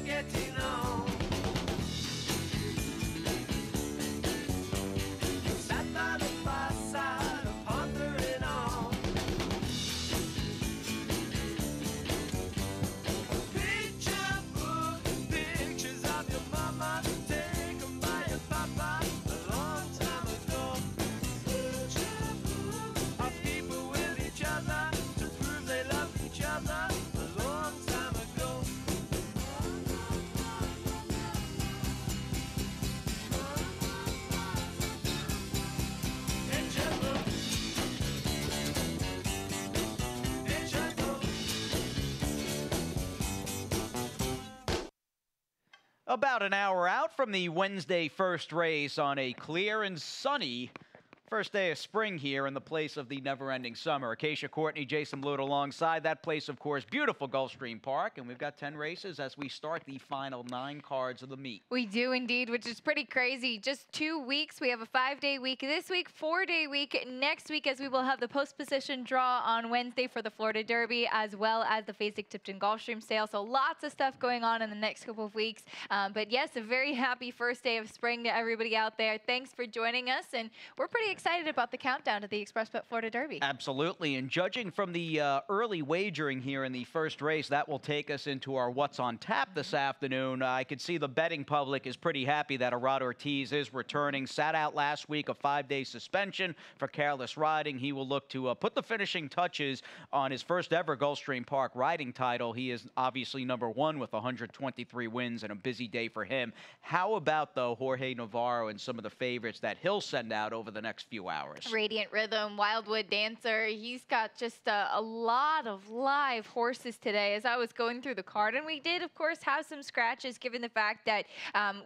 you're getting on. Sat by the fireside, pondering on. Picture book, pictures of your mama, taken by your papa a long time ago. Picture book of people with each other to prove they love each other a long time ago. Picture book, picture book. About an hour out from the Wednesday first race on a clear and sunny first day of spring here in the place of the never-ending summer. Acacia Courtney, Jason Blute alongside. That place, of course, beautiful Gulfstream Park. And we've got 10 races as we start the final 9 cards of the meet. We do indeed, which is pretty crazy. Just 2 weeks. We have a 5-day week this week, 4-day week next week, as we will have the post-position draw on Wednesday for the Florida Derby, as well as the Fasig-Tipton Gulfstream sale. So lots of stuff going on in the next couple of weeks. But yes, a very happy first day of spring to everybody out there. Thanks for joining us, and we're pretty excited about the countdown to the ExpressBet Florida Derby. Absolutely, and judging from the early wagering here in the first race, that will take us into our What's on Tap this afternoon. I could see the betting public is pretty happy that Arad Ortiz is returning. Sat out last week, a 5-day suspension for careless riding. He will look to put the finishing touches on his first ever Gulfstream Park riding title. He is obviously #1 with 123 wins and a busy day for him. How about, though, Jorge Navarro and some of the favorites that he'll send out over the next few hours? Radiant Rhythm, Wildwood Dancer. He's got just a lot of live horses today as I was going through the card. And we did, of course, have some scratches given the fact that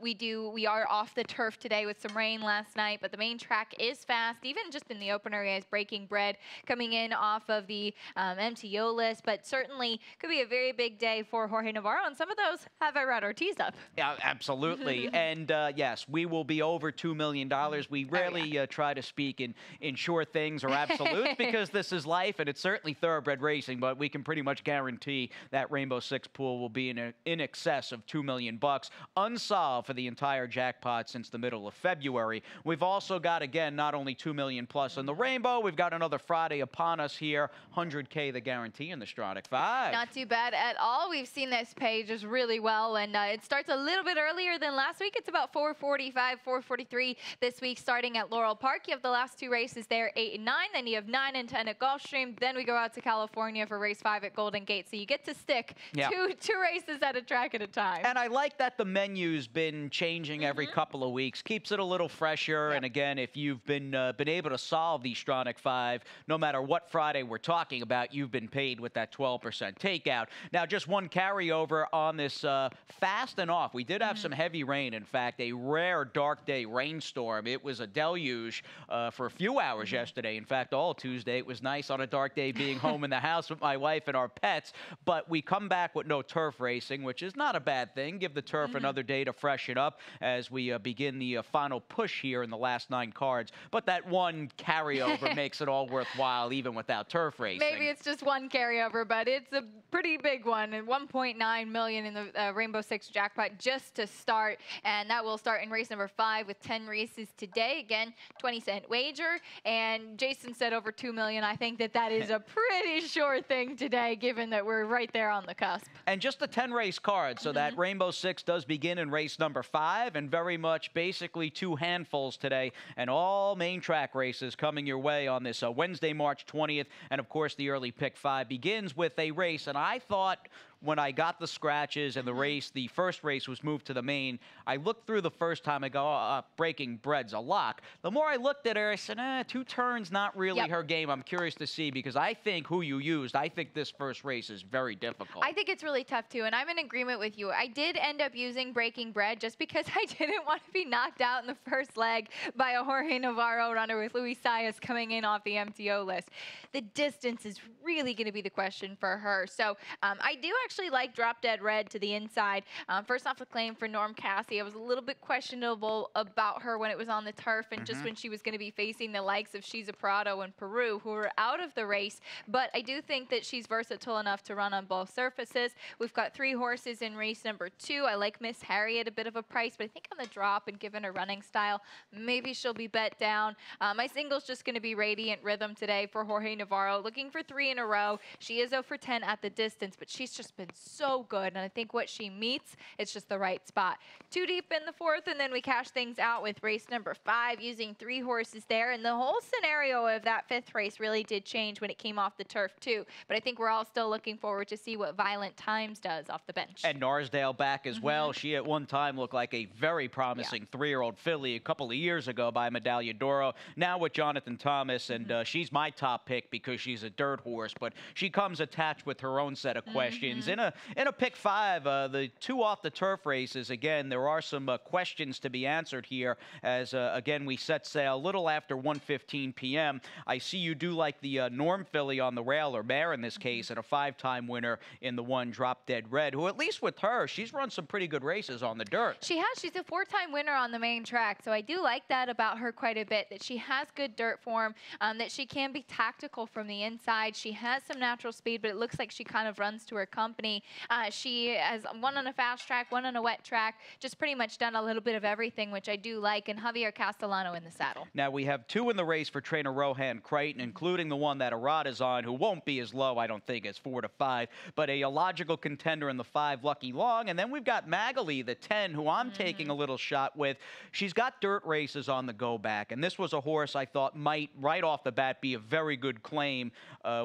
we are off the turf today with some rain last night. But the main track is fast, even just in the opener. He has Breaking Bread coming in off of the MTO list. But certainly could be a very big day for Jorge Navarro. And some of those have Arad Ortiz up. Yeah, absolutely. And yes, we will be over $2 million. We rarely try to speak in sure things or absolutes because this is life and it's certainly thoroughbred racing, but we can pretty much guarantee that Rainbow Six pool will be in excess of $2 million, unsolved for the entire jackpot since the middle of February. We've also got, again, not only $2 million plus in the Rainbow, we've got another Friday upon us here, $100K the guarantee in the Stronach 5. Not too bad at all. We've seen this pay just really well, and it starts a little bit earlier than last week. It's about 4:45, 4:43 this week, starting at Laurel Park. You have the last 2 races there, 8 and 9. Then you have 9 and 10 at Gulfstream. Then we go out to California for race 5 at Golden Gate. So you get to stick two races at a track at a time. And I like that the menu's been changing every couple of weeks. Keeps it a little fresher. And again, if you've been able to solve the Stronach 5, no matter what Friday we're talking about, you've been paid with that 12% takeout. Now, just one carryover on this fast and off. We did have some heavy rain. In fact, a rare dark day rainstorm. It was a deluge for a few hours yesterday. In fact, all Tuesday. It was nice on a dark day being home in the house with my wife and our pets. But we come back with no turf racing, which is not a bad thing. Give the turf another day to freshen up as we begin the final push here in the last 9 cards. But that one carryover makes it all worthwhile, even without turf racing. Maybe it's just one carryover, but it's a pretty big one. And $1.9 million in the Rainbow Six jackpot just to start. And that will start in race number 5 with 10 races today. Again, 20-cent wager. And Jason said over $2 million. I think that is a pretty sure thing today, given that we're right there on the cusp. And just a 10-race card, so that Rainbow Six does begin in race number 5, and very much basically 2 handfuls today, and all main track races coming your way on this Wednesday, March 20th. And of course, the early pick 5 begins with a race, and I thought when I got the scratches and the first race was moved to the main, I looked through the first time, I go, Breaking Bread's a lock. The more I looked at her, I said, 2 turns, not really her game. I'm curious to see, because I think who you used, I think this first race is very difficult. I think it's really tough, too, and I'm in agreement with you. I did end up using Breaking Bread just because I didn't want to be knocked out in the first leg by a Jorge Navarro runner with Luis Saez coming in off the MTO list. The distance is really going to be the question for her. So I do actually actually like Drop Dead Red to the inside. First off, the claim for Norm Cassie. I was a little bit questionable about her when it was on the turf and just when she was going to be facing the likes of Shiza Prado and Peru, who were out of the race. But I do think that she's versatile enough to run on both surfaces. We've got 3 horses in race number 2. I like Miss Harry at a bit of a price, but I think on the drop and given her running style, maybe she'll be bet down. My single's just going to be Radiant Rhythm today for Jorge Navarro, looking for 3 in a row. She is 0 for 10 at the distance, but she's just been so good, and I think what she meets, it's just the right spot. 2 deep in the 4th, and then we cash things out with race number 5, using 3 horses there, and the whole scenario of that 5th race really did change when it came off the turf too, but I think we're all still looking forward to see what Violent Times does off the bench. And Narsdale back as well. She at one time looked like a very promising 3-year-old filly a couple of years ago by Medaglia d'Oro. Now with Jonathan Thomas, and she's my top pick because she's a dirt horse, but she comes attached with her own set of questions. In a pick 5, the 2 off the turf races, again, there are some questions to be answered here as, again, we set sail a little after 1:15 p.m. I see you do like the Norm filly on the rail, or mare in this case, and a 5-time winner in the 1 Drop Dead Red, who at least with her, she's run some pretty good races on the dirt. She has. She's a 4-time winner on the main track, so I do like that about her quite a bit, that she has good dirt form, that she can be tactical from the inside. She has some natural speed, but it looks like she kind of runs to her company. She has 1 on a fast track, 1 on a wet track, just pretty much done a little bit of everything, which I do like, and Javier Castellano in the saddle. Now, we have 2 in the race for trainer Rohan Crichton, including the one that Arada's on, who won't be as low, I don't think, as 4 to 5, but a logical contender in the 5, Lucky Long. And then we've got Magali, the 10, who I'm taking a little shot with. She's got dirt races on the go back, and this was a horse I thought might, right off the bat, be a very good claim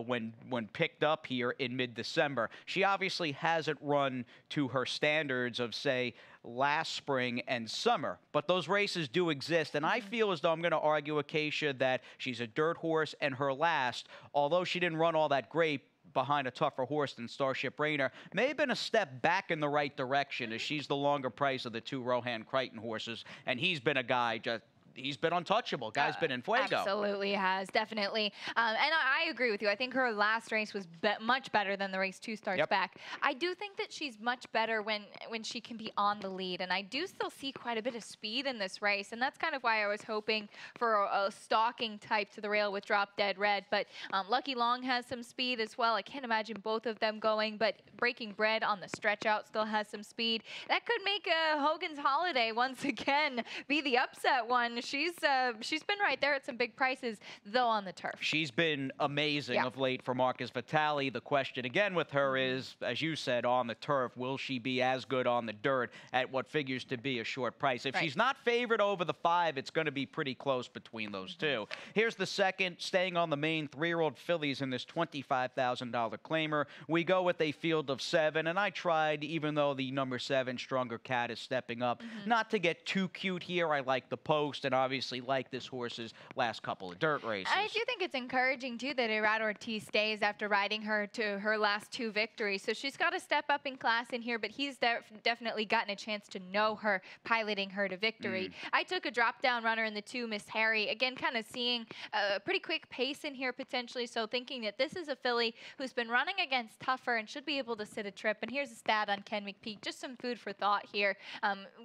when picked up here in mid-December. She obviously hasn't run to her standards of, say, last spring and summer, but those races do exist, and I feel as though I'm going to argue Acacia that she's a dirt horse, and her last, although she didn't run all that great behind a tougher horse than Starship Rainer, may have been a step back in the right direction, as she's the longer price of the 2 Rohan Crichton horses, and he's been a guy just... He's been untouchable. Guy's been in fuego. Absolutely has, definitely. And I agree with you. I think her last race was much better than the race 2 starts back. I do think that she's much better when she can be on the lead, and I do still see quite a bit of speed in this race, and that's kind of why I was hoping for a stalking type to the rail with Drop Dead Red. But Lucky Long has some speed as well. I can't imagine both of them going, but Breaking Bread on the stretch out still has some speed. That could make Hogan's Holiday once again be the upset one. She's been right there at some big prices, though, on the turf. She's been amazing of late for Marcus Vitale. The question again with her is, as you said, on the turf, will she be as good on the dirt at what figures to be a short price? If she's not favored over the 5, it's going to be pretty close between those 2. Here's the second, staying on the main 3-year-old fillies in this $25,000 claimer. We go with a field of 7, and I tried, even though the number 7, Stronger Cat, is stepping up, not to get too cute here. I like the post, and obviously like this horse's last couple of dirt races. I do think it's encouraging, too, that Irad Ortiz stays after riding her to her last 2 victories. So she's got to step up in class in here, but he's definitely gotten a chance to know her, piloting her to victory. I took a drop-down runner in the 2, Miss Harry. Again, kind of seeing a pretty quick pace in here, potentially, so thinking that this is a filly who's been running against tougher and should be able to sit a trip. And here's a stat on Ken McPeak, just some food for thought here.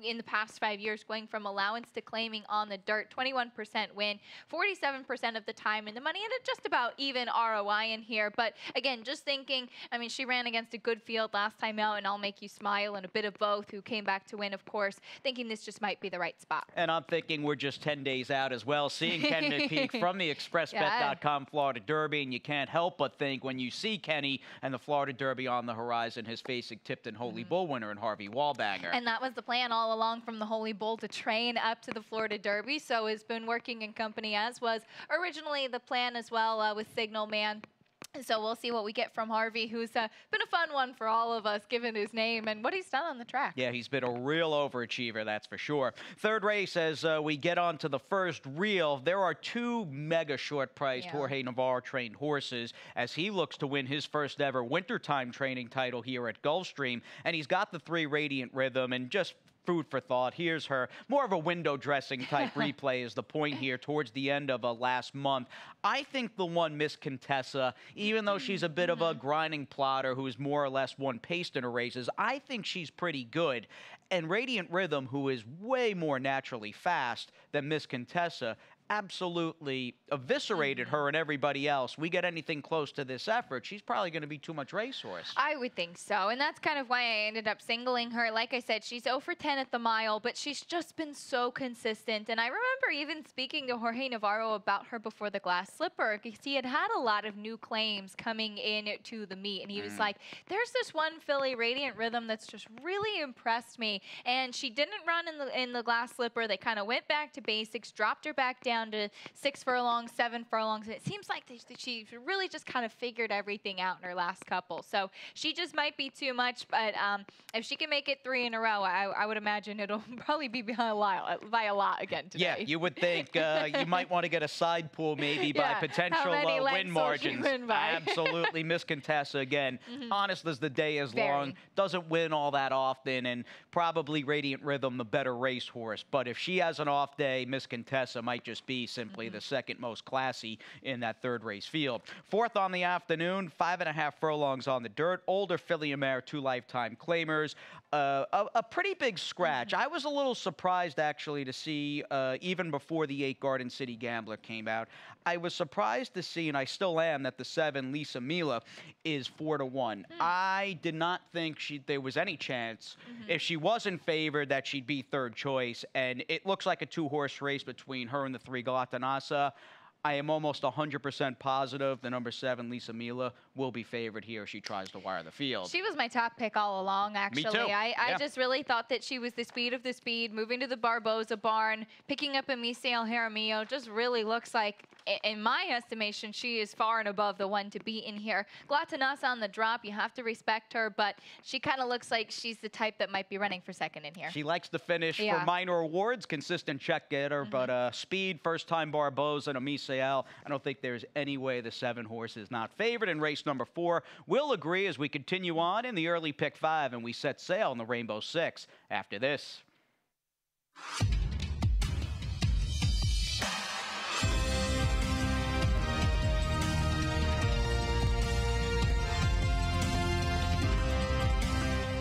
In the past 5 years, going from allowance to claiming on the dirt, 21% win, 47% of the time in the money, and a just about even ROI in here. But again, just thinking, I mean, she ran against a good field last time out, and I'll Make You Smile, and a bit of both, who came back to win, of course, thinking this just might be the right spot. And I'm thinking we're just 10 days out as well, seeing Ken McPeak from the ExpressBet.com Florida Derby, and you can't help but think when you see Kenny and the Florida Derby on the horizon, his facing Tipton Holy Bull winner and Harvey Wallbanger. And that was the plan all along from the Holy Bull, to train up to the Florida Derby, so it's been working in company, as was originally the plan as well with Signal Man. So we'll see what we get from Harvey, who's been a fun one for all of us, given his name and what he's done on the track. Yeah, he's been a real overachiever, that's for sure. Third race, as we get on to the first reel, there are 2 mega short-priced Jorge Navarro trained horses as he looks to win his first ever wintertime training title here at Gulfstream. And he's got the 3 Radiant Rhythm, and just food for thought. Here's her, more of a window dressing type replay is the point here towards the end of last month. I think the one Miss Contessa, even though she's a bit of a grinding plotter who's more or less won paced in her races, I think she's pretty good. And Radiant Rhythm, who is way more naturally fast than Miss Contessa, absolutely eviscerated her and everybody else. We get anything close to this effort, she's probably going to be too much racehorse. I would think so, and that's kind of why I ended up singling her. Like I said, she's 0 for 10 at the mile, but she's just been so consistent. And I remember even speaking to Jorge Navarro about her before the glass slipper, because he had a lot of new claims coming in to the meet, and he was like, there's this one filly, Radiant Rhythm, that's just really impressed me. And she didn't run in the glass slipper. They kind of went back to basics, dropped her back down to 6 furlongs, 7 furlongs. And it seems like she really just kind of figured everything out in her last couple. So she just might be too much, but if she can make it 3 in a row, I would imagine it'll probably be by a lot again today. Yeah, you would think you might want to get a side pool maybe by potential win margins. Absolutely, Miss Contessa again. Honest as the day is long, doesn't win all that often, and probably Radiant Rhythm the better racehorse. But if she has an off day, Miss Contessa might just be simply the second most classy in that third race field. Fourth on the afternoon, 5.5 furlongs on the dirt. Older filly mare, 2 lifetime claimers. A pretty big scratch. I was a little surprised actually to see, even before the 8 Garden City Gambler came out, I was surprised to see, and I still am, that the 7 Lisa Mila is 4-1. I did not think there was any chance, if she wasn't favored, that she'd be third choice. And it looks like a 2-horse race between her and the 3 Galatanasa. I am almost 100% positive the number 7, Lisa Mila, will be favored here if she tries to wire the field. She was my top pick all along, actually. Me too. I just really thought that she was the speed of the speed, moving to the Barboza barn, picking up a Misael Jaramillo. Just really looks like, in my estimation, she is far and above the one to beat in here. Glatanasa on the drop, you have to respect her, but she kind of looks like she's the type that might be running for second in here. She likes to finish for minor awards, consistent check getter, but speed, first-time Barboza, and a Misael. I don't think there's any way the 7 horse is not favored in race number 4. We'll agree as we continue on in the early pick 5, and we set sail in the Rainbow 6 after this.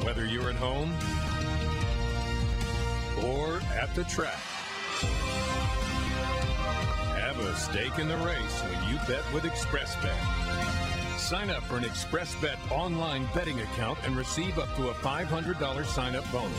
Whether you're at home or at the track, have a stake in the race when you bet with ExpressBet. Sign up for an ExpressBet online betting account and receive up to a $500 sign-up bonus.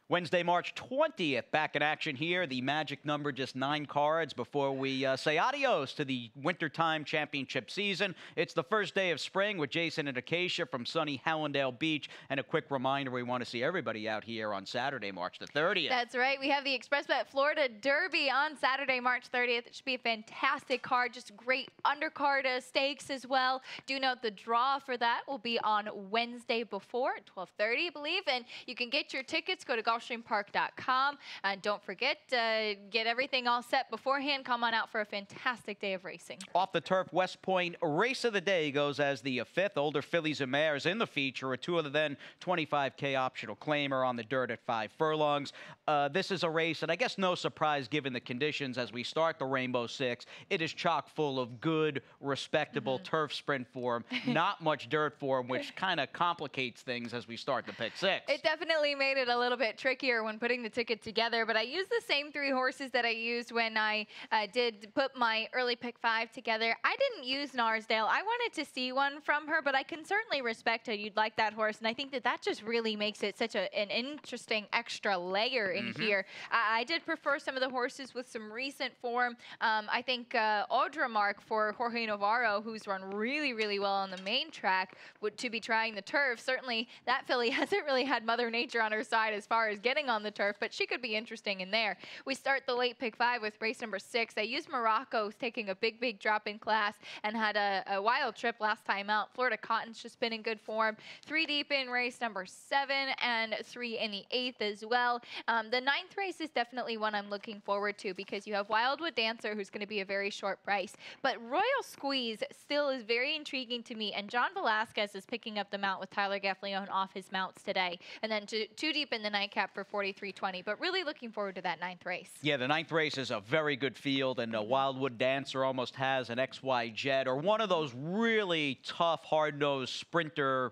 Wednesday, March 20th, back in action here. The magic number, just 9 cards before we say adios to the wintertime championship season. It's the first day of spring with Jason and Acacia from sunny Hallandale Beach. And a quick reminder, we want to see everybody out here on Saturday, March the 30th. That's right. We have the ExpressBet Florida Derby on Saturday, March 30th. It should be a fantastic card, just great undercard stakes as well. Do note the draw for that will be on Wednesday before at 12:30, I believe. And you can get your tickets. Go to Gulfstreampark.com. And don't forget, get everything all set beforehand. Come on out for a fantastic day of racing. Off the turf, West Point race of the day goes as the 5th. Older fillies and mares in the feature with 2 of the then 25K optional claimer on the dirt at 5 furlongs. This is a race, and I guess no surprise given the conditions as we start the Rainbow 6. It is chock full of good, respectable turf sprint form, not much dirt form, which kind of complicates things as we start the pick 6. It definitely made it a little bit tricky trickier when putting the ticket together, but I used the same 3 horses that I used when I did put my early pick 5 together. I didn't use Narsdale. I wanted to see one from her, but I can certainly respect it. You'd like that horse, and I think that that just really makes it such an interesting extra layer in here. I did prefer some of the horses with some recent form. I think Audremark for Jorge Navarro, who's run really, really well on the main track, to be trying the turf. Certainly, that filly hasn't really had Mother Nature on her side as far as getting on the turf, but she could be interesting in there. We start the late pick 5 with race number 6. I used Morocco, taking a big, big drop in class, and had a wild trip last time out. Florida Cotton's just been in good form. 3 deep in race number 7 and 3 in the 8th as well. The 9th race is definitely one I'm looking forward to because you have Wildwood Dancer, who's going to be a very short price. But Royal Squeeze still is very intriguing to me, and John Velasquez is picking up the mount with Tyler Gaffleone off his mounts today. And then 2 deep in the nightcap for 43.20. But really looking forward to that 9th race. Yeah, the 9th race is a very good field, and Wildwood Dancer almost has an XY Jet or one of those really tough, hard-nosed sprinter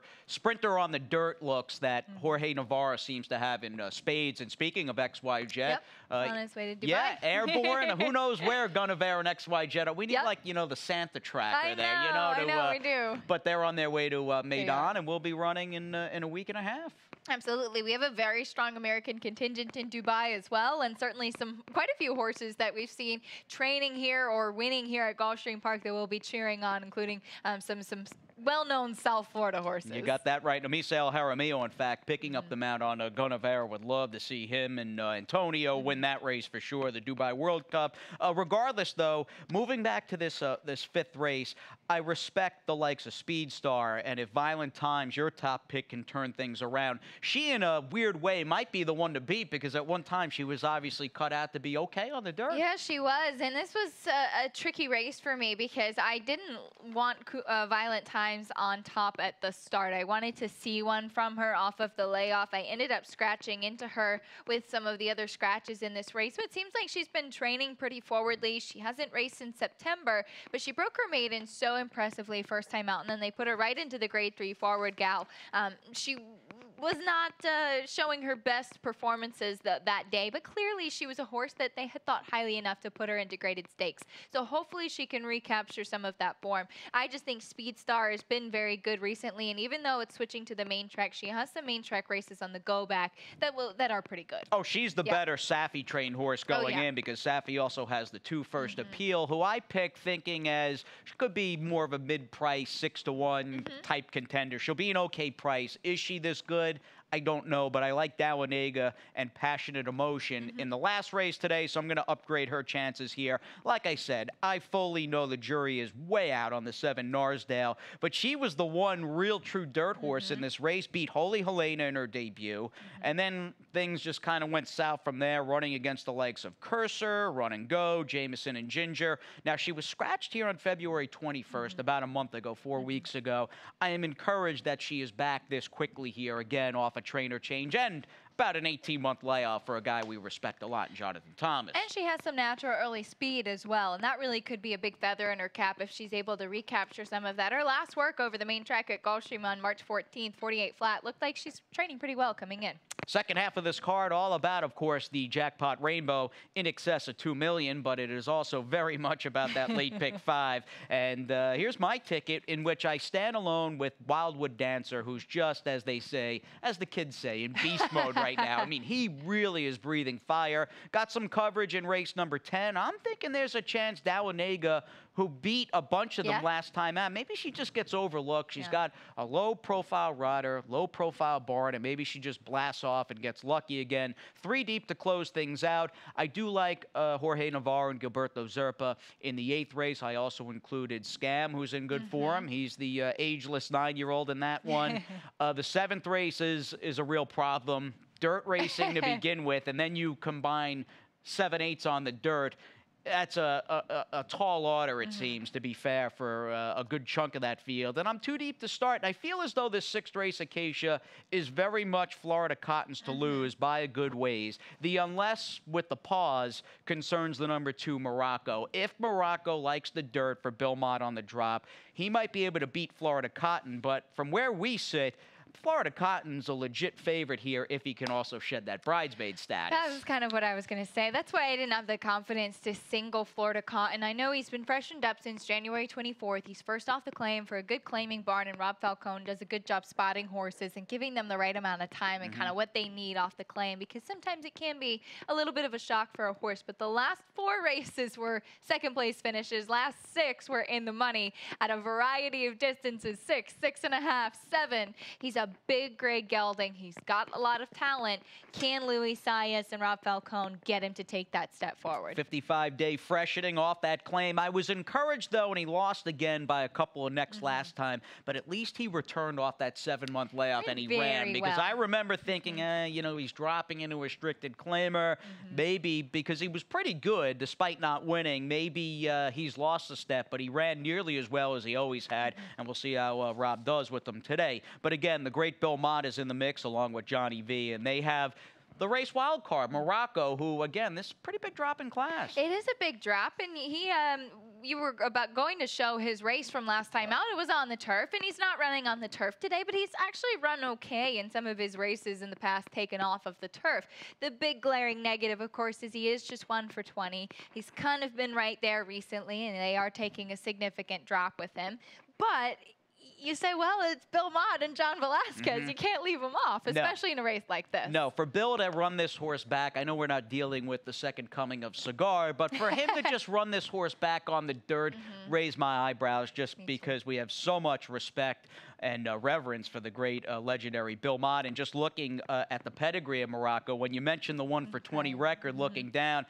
on the dirt looks that Jorge Navarro seems to have in spades. And speaking of XY Jet, on his way to Dubai. Yeah, airborne. Who knows where Guinevere and XY Jet. We need like the Santa tracker there. I know, we do. But they're on their way to Maidan, and we'll be running in a week and a half. Absolutely. We have a very strong American contingent in Dubai as well, and certainly quite a few horses that we've seen training here or winning here at Gulfstream Park that we'll be cheering on, including some well-known South Florida horses. You got that right. Missael Jaramillo, in fact, picking up the mount on Guinevere. Would love to see him and Antonio win that race for sure, the Dubai World Cup. Regardless, though, moving back to this 5th race, I respect the likes of Speed Star, and if Violent Times, your top pick, can turn things around, she, in a weird way, might be the one to beat because at one time she was obviously cut out to be okay on the dirt. Yeah, she was, and this was a tricky race for me because I didn't want Violent Times on top at the start. I wanted to see one from her off of the layoff. I ended up scratching into her with some of the other scratches in this race, but it seems like she's been training pretty forwardly. She hasn't raced since September, but she broke her maiden so impressively first time out, and then they put her right into the grade 3 forward gal. She was not showing her best performances that day, but clearly she was a horse that they had thought highly enough to put her into graded stakes. So hopefully she can recapture some of that form. I just think Speed Star has been very good recently, and even though it's switching to the main track, she has some main track races on the go back that are pretty good. Oh, she's the better Safi trained horse going in because Safi also has the 2 First Appeal, who I picked thinking as she could be more of a mid-price 6-to-1 type contender. She'll be an okay price. Is she this good? I don't know, but I like Dawanega and Passionate Emotion in the last race today, so I'm going to upgrade her chances here. Like I said, I fully know the jury is way out on the 7 Narsdale, but she was the one real true dirt horse in this race, beat Holy Helena in her debut, and then things just kind of went south from there, running against the likes of Cursor, Run and Go, Jameson and Ginger. Now, she was scratched here on February 21st, about a month ago, 4 weeks ago. I am encouraged that she is back this quickly here again off a trainer change and about an 18-month layoff for a guy we respect a lot, Jonathan Thomas. And she has some natural early speed as well, and that really could be a big feather in her cap if she's able to recapture some of that. Her last work over the main track at Gulfstream on March 14th, 48 flat, looked like she's training pretty well coming in. Second half of this card, all about, of course, the jackpot rainbow in excess of $2 million, but it is also very much about that late pick 5. And here's my ticket, in which I stand alone with Wildwood Dancer, who's just, as they say, as the kids say, in beast mode right now. I mean, he really is breathing fire. Got some coverage in race number 10. I'm thinking there's a chance Dawanega, who beat a bunch of them last time out, maybe she just gets overlooked. She's got a low-profile rider, low-profile barn, and maybe she just blasts off and gets lucky again. 3 deep to close things out. I do like Jorge Navarro and Gilberto Zerpa in the 8th race. I also included Scam, who's in good form. He's the ageless 9-year-old in that one. The 7th race is a real problem. Dirt racing to begin with, and then you combine 7/8 on the dirt. That's a tall order, it seems, to be fair, for a good chunk of that field. And I'm 2 deep to start. And I feel as though this 6th race, Acacia, is very much Florida Cotton's to lose by a good ways. The unless with the pause concerns the number 2, Morocco. If Morocco likes the dirt for Bill Mott on the drop, he might be able to beat Florida Cotton. But from where we sit, Florida Cotton's a legit favorite here if he can also shed that bridesmaid status. That was kind of what I was going to say. That's why I didn't have the confidence to single Florida Cotton. I know he's been freshened up since January 24th. He's first off the claim for a good claiming barn, and Rob Falcone does a good job spotting horses and giving them the right amount of time and kind of what they need off the claim, because sometimes it can be a little bit of a shock for a horse. But the last 4 races were second place finishes. Last 6 were in the money at a variety of distances, 6, 6.5, 7. He's a big gray gelding. He's got a lot of talent. Can Louis Saez and Rob Falcone get him to take that step forward? 55-day freshening off that claim. I was encouraged, though, and he lost again by a couple of necks last time, but at least he returned off that 7-month layoff and he ran. Because I remember thinking, you know, he's dropping into a restricted claimer. Maybe because he was pretty good despite not winning. Maybe he's lost a step, but he ran nearly as well as he always had, and we'll see how Rob does with them today. But again, the great Bill Mott is in the mix along with Johnny V, and they have the race wild card, Morocco, who, again, this is a pretty big drop in class. It is a big drop, and he, you were about going to show his race from last time out. It was on the turf, and he's not running on the turf today, but he's actually run okay in some of his races in the past taken off of the turf. The big glaring negative, of course, is he is just 1 for 20. He's kind of been right there recently, and they are taking a significant drop with him. But you say, well, it's Bill Mott and John Velasquez. You can't leave them off, especially in a race like this. No, for Bill to run this horse back, I know we're not dealing with the second coming of Cigar, but for him to just run this horse back on the dirt, raise my eyebrows just because we have so much respect and reverence for the great legendary Bill Mott. And just looking at the pedigree of Morocco, when you mentioned the 1 for 20 record, looking down,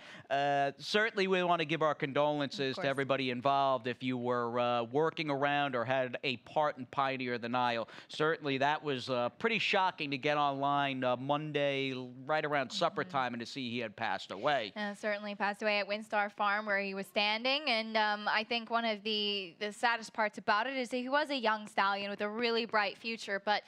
certainly we want to give our condolences to everybody involved. If you were working around or had a part in Pioneer of the Nile, certainly that was pretty shocking to get online Monday right around supper time and to see he had passed away. Certainly passed away at Windstar Farm where he was standing. And I think one of the saddest parts about it is that he was a young stallion with a really bright future, but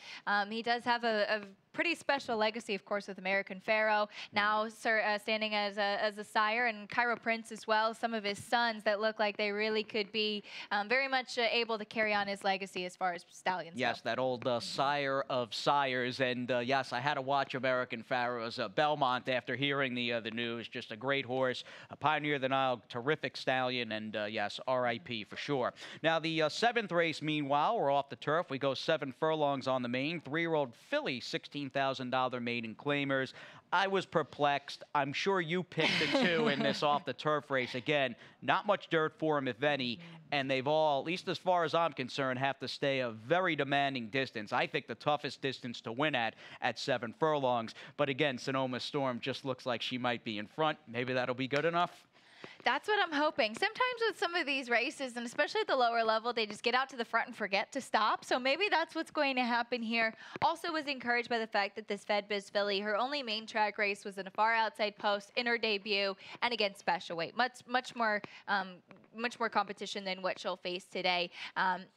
he does have a pretty special legacy, of course, with American Pharaoh, now standing as a sire, and Cairo Prince as well, some of his sons that look like they really could be very much able to carry on his legacy as far as stallions Yes, go. that old sire of sires, and yes, I had to watch American Pharaoh's Belmont after hearing the news. Just a great horse, a Pioneer of the Nile, terrific stallion, and yes, R.I.P. for sure. Now, the 7th race, meanwhile, we're off the turf. We go 7 furlongs on the main. 3-year-old filly, $16,000 maiden claimers. I was perplexed. I'm sure you picked the 2 in this off the turf race. Again, not much dirt for them, if any, and they've all, at least as far as I'm concerned, have to stay a very demanding distance. I think the toughest distance to win at 7 furlongs. But again, Sonoma Storm just looks like she might be in front. Maybe that'll be good enough. That's what I'm hoping. Sometimes with some of these races, and especially at the lower level, they just get out to the front and forget to stop. So maybe that's what's going to happen here. Also was encouraged by the fact that this Fedbiz filly, her only main track race was in a far outside post in her debut and against special weight. Much more competition than what she'll face today.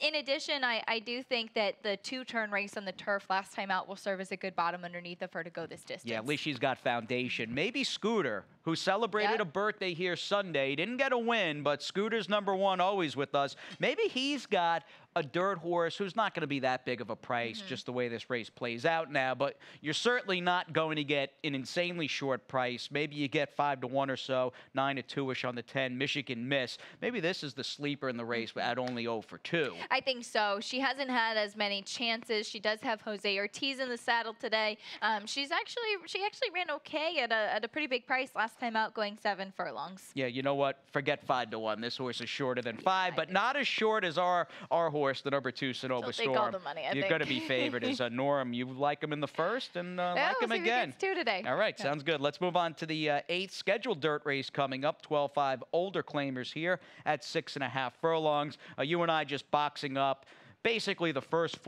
In addition, I do think that the 2-turn race on the turf last time out will serve as a good bottom underneath of her to go this distance. Yeah, at least she's got foundation. Maybe Scooter, who celebrated a birthday here Sunday, didn't get a win, but Scooter's #1 always with us. Maybe he's got a dirt horse who's not going to be that big of a price, just the way this race plays out now, but you're certainly not going to get an insanely short price. Maybe you get 5 to 1 or so, 9 to 2-ish on the 10, Michigan Miss. Maybe this is the sleeper in the race at only 0 for 2. I think so. She hasn't had as many chances. She does have Jose Ortiz in the saddle today. She actually ran okay at a pretty big price last time out, going 7 furlongs. Yeah, you know what? Forget 5 to 1. This horse is shorter than 5, but not as short as our horse, the #2 Sonoma Storm. Take all the money, I You're think. going to be favored as Norm. You like him in the first and like him we'll see again. who gets 2 today. All right, sounds good. Let's move on to the 8th scheduled dirt race coming up. 12-5 older claimers here at 6.5 furlongs. You and I just boxing up basically the first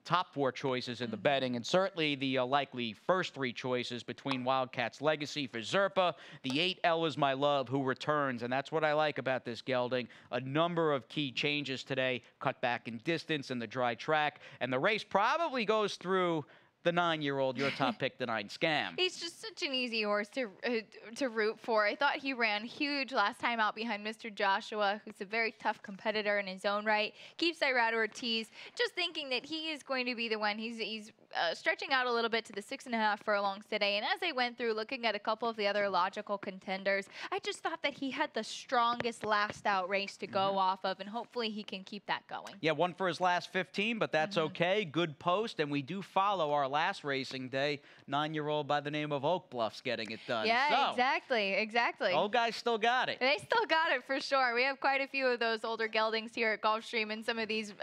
top 4 choices in the betting, and certainly the likely first 3 choices between Wildcats Legacy for Zerpa, the 8 L is My Love, who returns, and that's what I like about this gelding. A number of key changes today, cut back in distance in the dry track, and the race probably goes through the 9-year-old, your top pick, the 9 Scam. He's just such an easy horse to root for. I thought he ran huge last time out behind Mr. Joshua, who's a very tough competitor in his own right. Keeps Irad Ortiz. Just thinking that he is going to be the one. He's stretching out a little bit to the 6.5 furlongs today. And as I went through looking at a couple of the other logical contenders, I just thought that he had the strongest last out race to go off of, and hopefully he can keep that going. Yeah, one for his last 15, but that's okay. Good post, and we do follow our last racing day. 9-year-old by the name of Oak Bluff's getting it done. Yeah, so, exactly. old guys still got it. They still got it for sure. We have quite a few of those older geldings here at Gulfstream in some of these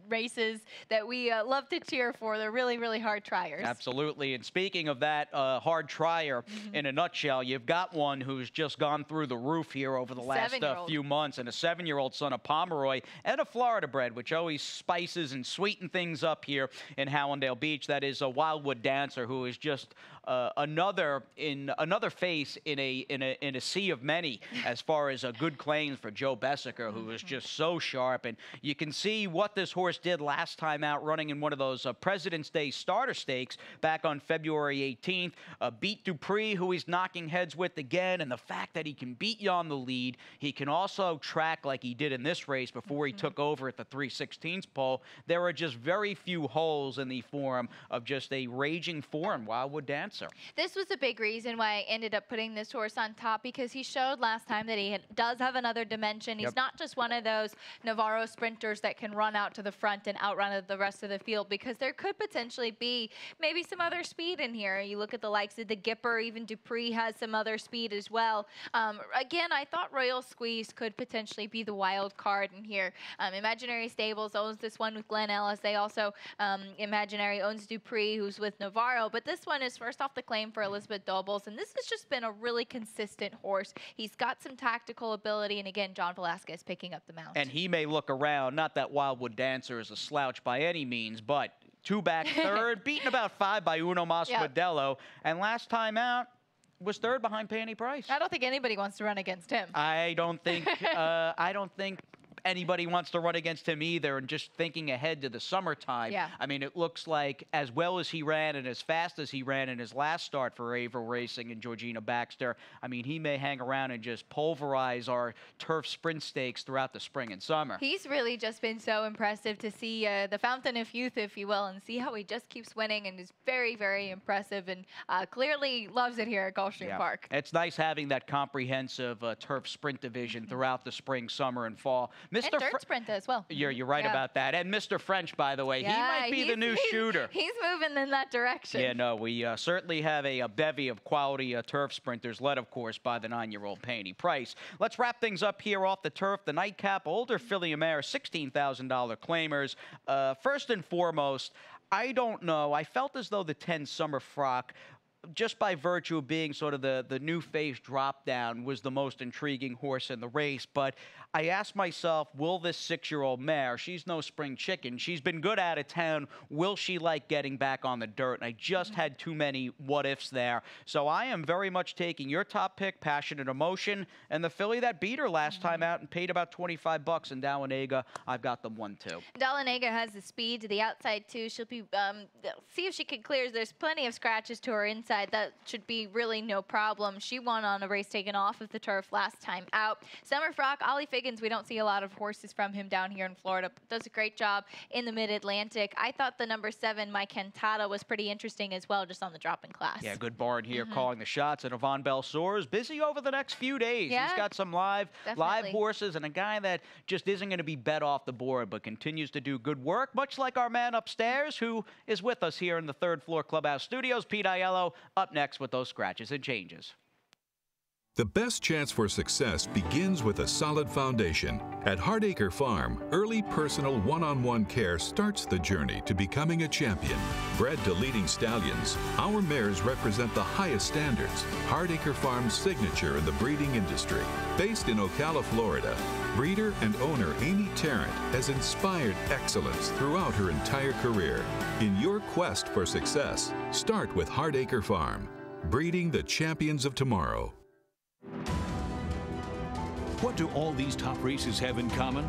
races that we love to cheer for. They're really, really hard triers. Absolutely. And speaking of that hard trier, in a nutshell, you've got one who's just gone through the roof here over the last few months, and a 7-year-old son of Pomeroy and a Florida bred, which always spices and sweeten things up here in Hallandale Beach. That is a Wildwood Dancer, who is just another face in a sea of many as far as good claims for Joe Bessiker, who is just so sharp. And you can see what this horse did last time out, running in one of those President's Day starter stakes back on February 18th. Beat Dupree, who he's knocking heads with again, and the fact that he can beat you on the lead, he can also track like he did in this race before he took over at the 3/16 pole. There are just very few holes in the form of just a raging form, Wildwood Dancer. This was a big reason why I ended up putting this horse on top, because he showed last time that he does have another dimension. He's not just one of those Navarro sprinters that can run out to the front and outrun the rest of the field, because there could potentially be maybe some other speed in here. You look at the likes of the Gipper, even Dupree has some other speed as well. Again, I thought Royal Squeeze could potentially be the wild card in here. Imaginary Stables owns this one with Glenn Ellis. They also, Imaginary owns Dupree, who's with Navarro. But this one is first off the claim for Elizabeth Dobles, and this has just been a really consistent horse. He's got some tactical ability, and again, John Velasquez picking up the mount. And he may look around, not that Wildwood Dancer is a slouch by any means, but 2 back third, beaten about 5 by Uno Mas Modelo, and last time out was 3rd behind Panny Price. I don't think anybody wants to run against him. I don't think anybody wants to run against him either. And just thinking ahead to the summertime, I mean, it looks like as well as he ran and as fast as he ran in his last start for Averill Racing and Georgina Baxter, I mean, he may hang around and just pulverize our turf sprint stakes throughout the spring and summer. He's really just been so impressive to see the fountain of youth, if you will, and see how he just keeps winning and is very, very impressive, and clearly loves it here at Gulfstream Park. It's nice having that comprehensive turf sprint division throughout the spring, summer, and fall. And dirt sprint as well. You're right about that. And Mr. French, by the way, he might be the new shooter. He's moving in that direction. Yeah, no, we certainly have a bevy of quality turf sprinters, led, of course, by the 9-year-old Panny Price. Let's wrap things up here off the turf. The nightcap, older filly mare, $16,000 claimers. First and foremost, I don't know. I felt as though the 10 Summer Frock, just by virtue of being sort of the new face drop down, was the most intriguing horse in the race. But I asked myself, will this 6-year-old mare, she's no spring chicken, she's been good out of town, will she like getting back on the dirt? And I just had too many what-ifs there. So I am very much taking your top pick, Passionate Emotion, and the filly that beat her last time out and paid about $25 in Dalenega. I've got them 1-2. Dalenega has the speed to the outside, too. She'll be, see if she can clear. There's plenty of scratches to her inside. That should be really no problem. She won on a race taken off of the turf last time out. Summer Frock, Ollie Figgins, we don't see a lot of horses from him down here in Florida. Does a great job in the Mid-Atlantic. I thought the number 7, My Cantata, was pretty interesting as well, just on the drop-in class. Yeah, good barn here calling the shots. And Yvonne Belsour's busy over the next few days. Yeah, he's got some live horses and a guy that just isn't going to be bet off the board, but continues to do good work, much like our man upstairs, who is with us here in the 3rd floor clubhouse studios. Pete Aiello up next with those scratches and changes. The best chance for success begins with a solid foundation. At Hardacre Farm, early personal one-on-one care starts the journey to becoming a champion. Bred to leading stallions, our mares represent the highest standards. Hardacre Farm's signature in the breeding industry. Based in Ocala, Florida, breeder and owner Amy Tarrant has inspired excellence throughout her entire career. In your quest for success, start with Hardacre Farm, breeding the champions of tomorrow. What do all these top races have in common?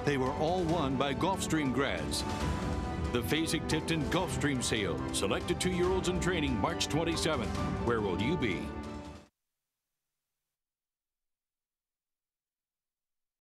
They were all won by Gulfstream grads. The Fasig-Tipton Gulfstream sale. Selected 2-year-olds in training March 27th. Where will you be?